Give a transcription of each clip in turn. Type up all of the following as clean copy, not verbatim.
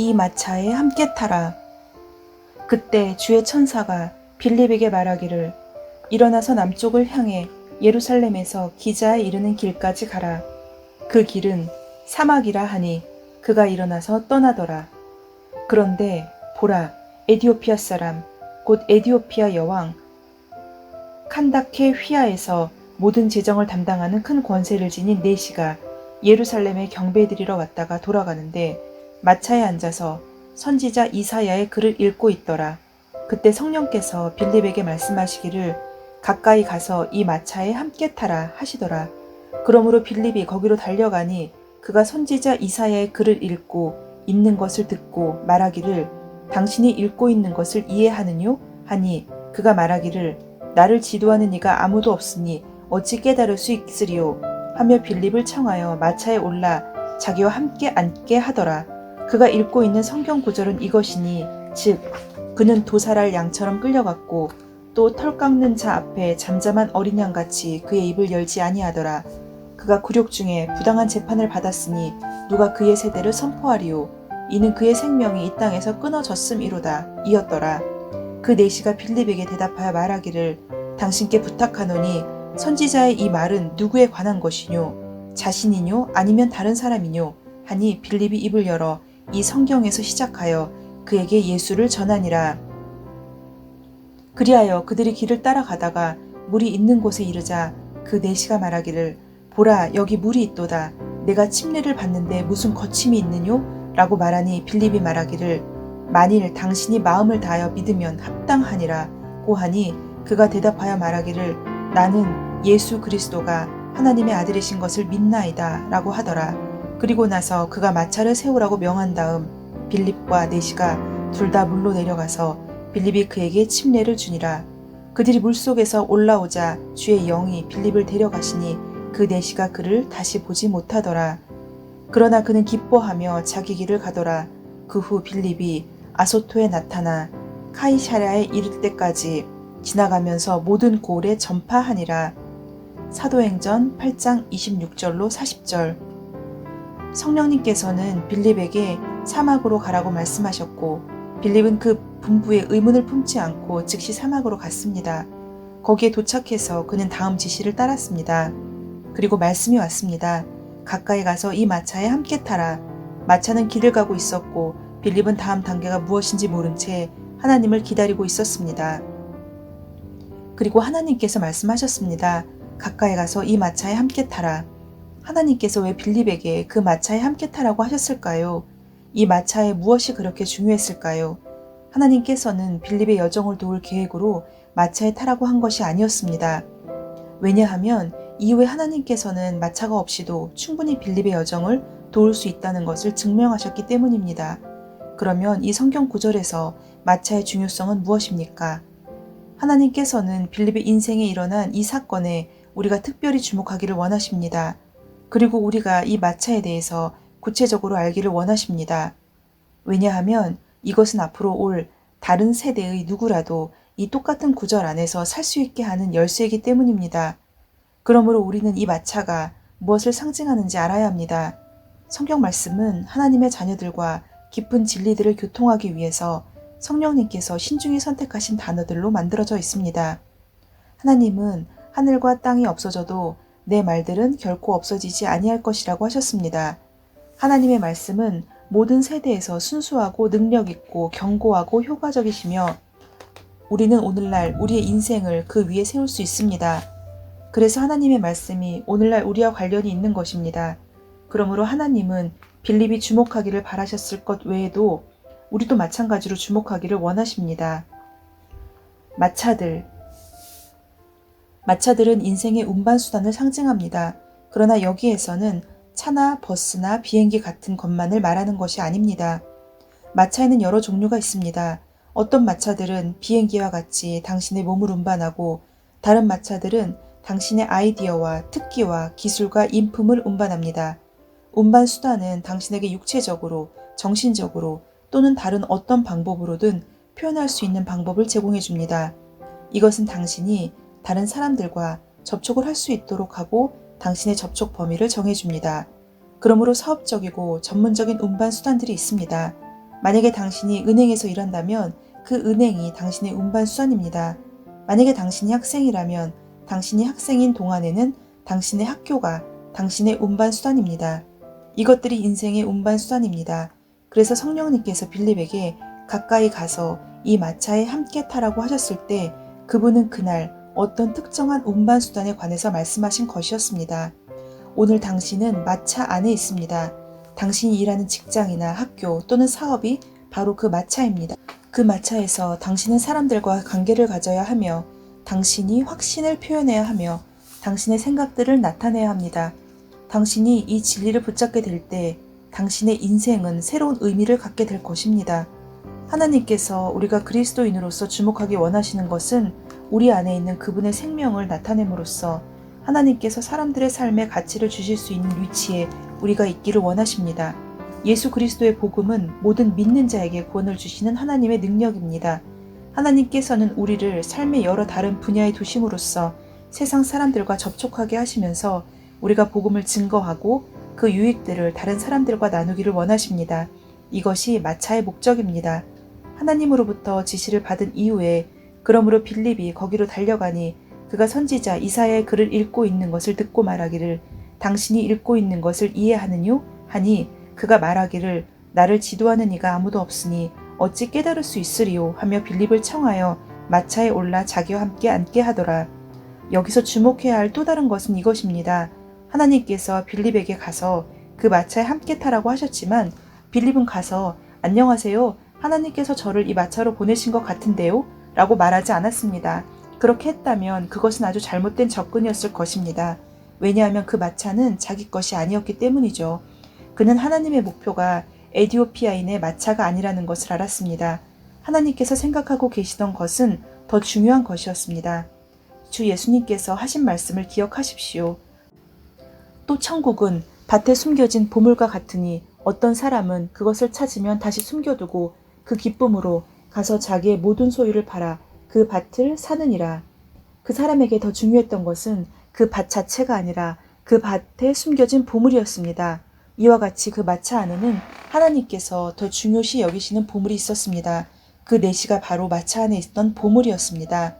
이 마차에 함께 타라. 그때 주의 천사가 빌립에게 말하기를 일어나서 남쪽을 향해 예루살렘에서 기자에 이르는 길까지 가라. 그 길은 사막이라 하니 그가 일어나서 떠나더라. 그런데 보라, 에디오피아 사람 곧 에디오피아 여왕 칸다케 휘하에서 모든 재정을 담당하는 큰 권세를 지닌 네시가 예루살렘에 경배드리러 왔다가 돌아가는데 마차에 앉아서 선지자 이사야의 글을 읽고 있더라. 그때 성령께서 빌립에게 말씀하시기를 가까이 가서 이 마차에 함께 타라 하시더라. 그러므로 빌립이 거기로 달려가니 그가 선지자 이사야의 글을 읽고 있는 것을 듣고 말하기를 당신이 읽고 있는 것을 이해하느뇨? 하니 그가 말하기를 나를 지도하는 이가 아무도 없으니 어찌 깨달을 수 있으리요? 하며 빌립을 청하여 마차에 올라 자기와 함께 앉게 하더라. 그가 읽고 있는 성경 구절은 이것이니 즉 그는 도살할 양처럼 끌려갔고 또 털 깎는 자 앞에 잠잠한 어린 양같이 그의 입을 열지 아니하더라. 그가 굴욕 중에 부당한 재판을 받았으니 누가 그의 세대를 선포하리요? 이는 그의 생명이 이 땅에서 끊어졌음이로다. 이었더라. 그 네시가 빌립에게 대답하여 말하기를 당신께 부탁하노니 선지자의 이 말은 누구에 관한 것이뇨? 자신이뇨? 아니면 다른 사람이뇨? 하니 빌립이 입을 열어 이 성경에서 시작하여 그에게 예수를 전하니라. 그리하여 그들이 길을 따라가다가 물이 있는 곳에 이르자 그 네시가 말하기를 보라 여기 물이 있도다. 내가 침례를 받는데 무슨 거침이 있느뇨? 라고 말하니 빌립이 말하기를 만일 당신이 마음을 다하여 믿으면 합당하니라 고 하니 그가 대답하여 말하기를 나는 예수 그리스도가 하나님의 아들이신 것을 믿나이다 라고 하더라. 그리고 나서 그가 마차를 세우라고 명한 다음 빌립과 네시가 둘 다 물로 내려가서 빌립이 그에게 침례를 주니라. 그들이 물속에서 올라오자 주의 영이 빌립을 데려가시니 그 네시가 그를 다시 보지 못하더라. 그러나 그는 기뻐하며 자기 길을 가더라. 그 후 빌립이 아소토에 나타나 카이사랴에 이를 때까지 지나가면서 모든 고을에 전파하니라. 사도행전 8장 26절로 40절. 성령님께서는 빌립에게 사막으로 가라고 말씀하셨고 빌립은 그 분부에 의문을 품지 않고 즉시 사막으로 갔습니다. 거기에 도착해서 그는 다음 지시를 따랐습니다. 그리고 말씀이 왔습니다. 가까이 가서 이 마차에 함께 타라. 마차는 길을 가고 있었고 빌립은 다음 단계가 무엇인지 모른 채 하나님을 기다리고 있었습니다. 그리고 하나님께서 말씀하셨습니다. 가까이 가서 이 마차에 함께 타라. 하나님께서 왜 빌립에게 그 마차에 함께 타라고 하셨을까요? 이 마차에 무엇이 그렇게 중요했을까요? 하나님께서는 빌립의 여정을 도울 계획으로 마차에 타라고 한 것이 아니었습니다. 왜냐하면 이후에 하나님께서는 마차가 없이도 충분히 빌립의 여정을 도울 수 있다는 것을 증명하셨기 때문입니다. 그러면 이 성경 구절에서 마차의 중요성은 무엇입니까? 하나님께서는 빌립의 인생에 일어난 이 사건에 우리가 특별히 주목하기를 원하십니다. 그리고 우리가 이 마차에 대해서 구체적으로 알기를 원하십니다. 왜냐하면 이것은 앞으로 올 다른 세대의 누구라도 이 똑같은 구절 안에서 살 수 있게 하는 열쇠이기 때문입니다. 그러므로 우리는 이 마차가 무엇을 상징하는지 알아야 합니다. 성경 말씀은 하나님의 자녀들과 깊은 진리들을 교통하기 위해서 성령님께서 신중히 선택하신 단어들로 만들어져 있습니다. 하나님은 하늘과 땅이 없어져도 내 말들은 결코 없어지지 아니할 것이라고 하셨습니다. 하나님의 말씀은 모든 세대에서 순수하고 능력있고 견고하고 효과적이시며 우리는 오늘날 우리의 인생을 그 위에 세울 수 있습니다. 그래서 하나님의 말씀이 오늘날 우리와 관련이 있는 것입니다. 그러므로 하나님은 빌립이 주목하기를 바라셨을 것 외에도 우리도 마찬가지로 주목하기를 원하십니다. 마차들은 인생의 운반수단을 상징합니다. 그러나 여기에서는 차나 버스나 비행기 같은 것만을 말하는 것이 아닙니다. 마차에는 여러 종류가 있습니다. 어떤 마차들은 비행기와 같이 당신의 몸을 운반하고 다른 마차들은 당신의 아이디어와 특기와 기술과 인품을 운반합니다. 운반 수단은 당신에게 육체적으로, 정신적으로 또는 다른 어떤 방법으로든 표현할 수 있는 방법을 제공해 줍니다. 이것은 당신이 다른 사람들과 접촉을 할 수 있도록 하고 당신의 접촉 범위를 정해줍니다. 그러므로 사업적이고 전문적인 운반 수단들이 있습니다. 만약에 당신이 은행에서 일한다면 그 은행이 당신의 운반수단입니다. 만약에 당신이 학생이라면 당신이 학생인 동안에는 당신의 학교가 당신의 운반수단입니다. 이것들이 인생의 운반수단입니다. 그래서 성령님께서 빌립에게 가까이 가서 이 마차에 함께 타라고 하셨을 때 그분은 그날 어떤 특정한 운반수단에 관해서 말씀하신 것이었습니다. 오늘 당신은 마차 안에 있습니다. 당신이 일하는 직장이나 학교 또는 사업이 바로 그 마차입니다. 그 마차에서 당신은 사람들과 관계를 가져야 하며 당신이 확신을 표현해야 하며 당신의 생각들을 나타내야 합니다. 당신이 이 진리를 붙잡게 될 때 당신의 인생은 새로운 의미를 갖게 될 것입니다. 하나님께서 우리가 그리스도인으로서 주목하기 원하시는 것은 우리 안에 있는 그분의 생명을 나타냄으로써 하나님께서 사람들의 삶에 가치를 주실 수 있는 위치에 우리가 있기를 원하십니다. 예수 그리스도의 복음은 모든 믿는 자에게 구원을 주시는 하나님의 능력입니다. 하나님께서는 우리를 삶의 여러 다른 분야에 두심으로써 세상 사람들과 접촉하게 하시면서 우리가 복음을 증거하고 그 유익들을 다른 사람들과 나누기를 원하십니다. 이것이 마차의 목적입니다. 하나님으로부터 지시를 받은 이후에 그러므로 빌립이 거기로 달려가니 그가 선지자 이사야의 글을 읽고 있는 것을 듣고 말하기를 당신이 읽고 있는 것을 이해하느뇨? 하니 그가 말하기를 나를 지도하는 이가 아무도 없으니 어찌 깨달을 수 있으리요? 하며 빌립을 청하여 마차에 올라 자기와 함께 앉게 하더라. 여기서 주목해야 할 또 다른 것은 이것입니다. 하나님께서 빌립에게 가서 그 마차에 함께 타라고 하셨지만 빌립은 가서 안녕하세요. 하나님께서 저를 이 마차로 보내신 것 같은데요? 라고 말하지 않았습니다. 그렇게 했다면 그것은 아주 잘못된 접근이었을 것입니다. 왜냐하면 그 마차는 자기 것이 아니었기 때문이죠. 그는 하나님의 목표가 에디오피아인의 마차가 아니라는 것을 알았습니다. 하나님께서 생각하고 계시던 것은 더 중요한 것이었습니다. 주 예수님께서 하신 말씀을 기억하십시오. 또 천국은 밭에 숨겨진 보물과 같으니 어떤 사람은 그것을 찾으면 다시 숨겨두고 그 기쁨으로 가서 자기의 모든 소유를 팔아 그 밭을 사느니라. 그 사람에게 더 중요했던 것은 그 밭 자체가 아니라 그 밭에 숨겨진 보물이었습니다. 이와 같이 그 마차 안에는 하나님께서 더 중요시 여기시는 보물이 있었습니다. 그 내시가 바로 마차 안에 있던 보물이었습니다.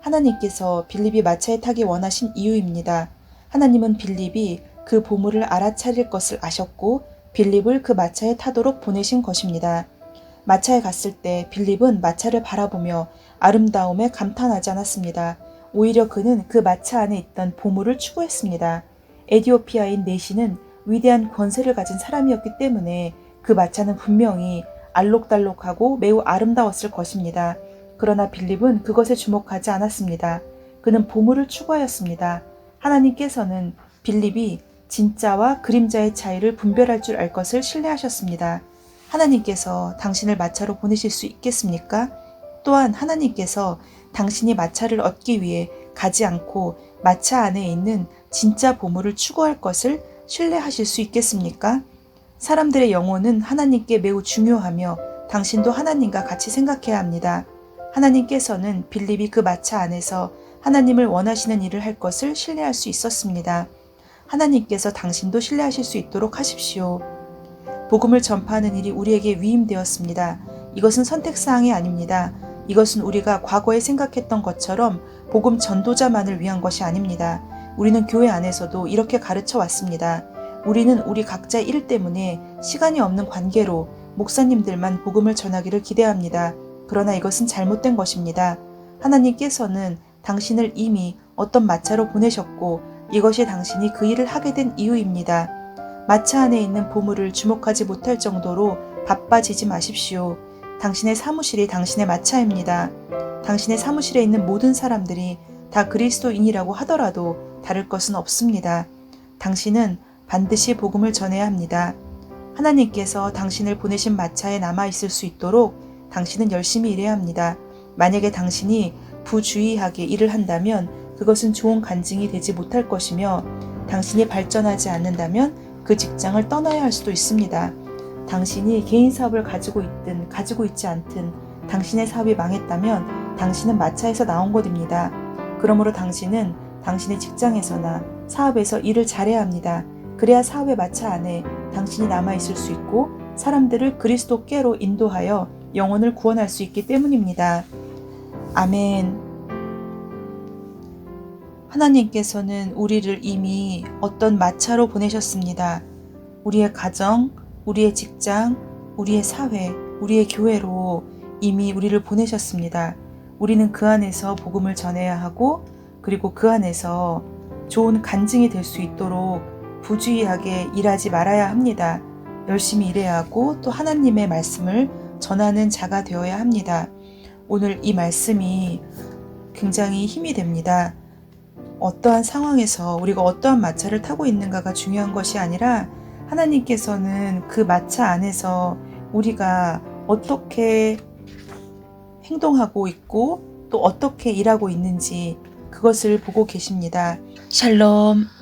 하나님께서 빌립이 마차에 타기 원하신 이유입니다. 하나님은 빌립이 그 보물을 알아차릴 것을 아셨고 빌립을 그 마차에 타도록 보내신 것입니다. 마차에 갔을 때 빌립은 마차를 바라보며 아름다움에 감탄하지 않았습니다. 오히려 그는 그 마차 안에 있던 보물을 추구했습니다. 에디오피아인 내시는 위대한 권세를 가진 사람이었기 때문에 그 마차는 분명히 알록달록하고 매우 아름다웠을 것입니다. 그러나 빌립은 그것에 주목하지 않았습니다. 그는 보물을 추구하였습니다. 하나님께서는 빌립이 진짜와 그림자의 차이를 분별할 줄 알 것을 신뢰하셨습니다. 하나님께서 당신을 마차로 보내실 수 있겠습니까? 또한 하나님께서 당신이 마차를 얻기 위해 가지 않고 마차 안에 있는 진짜 보물을 추구할 것을 신뢰하실 수 있겠습니까? 사람들의 영혼은 하나님께 매우 중요하며 당신도 하나님과 같이 생각해야 합니다. 하나님께서는 빌립이 그 마차 안에서 하나님을 원하시는 일을 할 것을 신뢰할 수 있었습니다. 하나님께서 당신도 신뢰하실 수 있도록 하십시오. 복음을 전파하는 일이 우리에게 위임되었습니다. 이것은 선택사항이 아닙니다. 이것은 우리가 과거에 생각했던 것처럼 복음 전도자만을 위한 것이 아닙니다. 우리는 교회 안에서도 이렇게 가르쳐 왔습니다. 우리는 우리 각자의 일 때문에 시간이 없는 관계로 목사님들만 복음을 전하기를 기대합니다. 그러나 이것은 잘못된 것입니다. 하나님께서는 당신을 이미 어떤 마차로 보내셨고 이것이 당신이 그 일을 하게 된 이유입니다. 마차 안에 있는 보물을 주목하지 못할 정도로 바빠지지 마십시오. 당신의 사무실이 당신의 마차입니다. 당신의 사무실에 있는 모든 사람들이 다 그리스도인이라고 하더라도 다를 것은 없습니다. 당신은 반드시 복음을 전해야 합니다. 하나님께서 당신을 보내신 마차에 남아있을 수 있도록 당신은 열심히 일해야 합니다. 만약에 당신이 부주의하게 일을 한다면 그것은 좋은 간증이 되지 못할 것이며 당신이 발전하지 않는다면 그 직장을 떠나야 할 수도 있습니다. 당신이 개인 사업을 가지고 있든 가지고 있지 않든 당신의 사업이 망했다면 당신은 마차에서 나온 것입니다. 그러므로 당신은 당신의 직장에서나 사업에서 일을 잘해야 합니다. 그래야 사업의 마차 안에 당신이 남아있을 수 있고 사람들을 그리스도께로 인도하여 영혼을 구원할 수 있기 때문입니다. 아멘. 하나님께서는 우리를 이미 어떤 마차로 보내셨습니다. 우리의 가정, 우리의 직장, 우리의 사회, 우리의 교회로 이미 우리를 보내셨습니다. 우리는 그 안에서 복음을 전해야 하고, 그리고 그 안에서 좋은 간증이 될 수 있도록 부주의하게 일하지 말아야 합니다. 열심히 일해야 하고 또 하나님의 말씀을 전하는 자가 되어야 합니다. 오늘 이 말씀이 굉장히 힘이 됩니다. 어떠한 상황에서 우리가 어떠한 마차를 타고 있는가가 중요한 것이 아니라 하나님께서는 그 마차 안에서 우리가 어떻게 행동하고 있고 또 어떻게 일하고 있는지 그것을 보고 계십니다. 샬롬.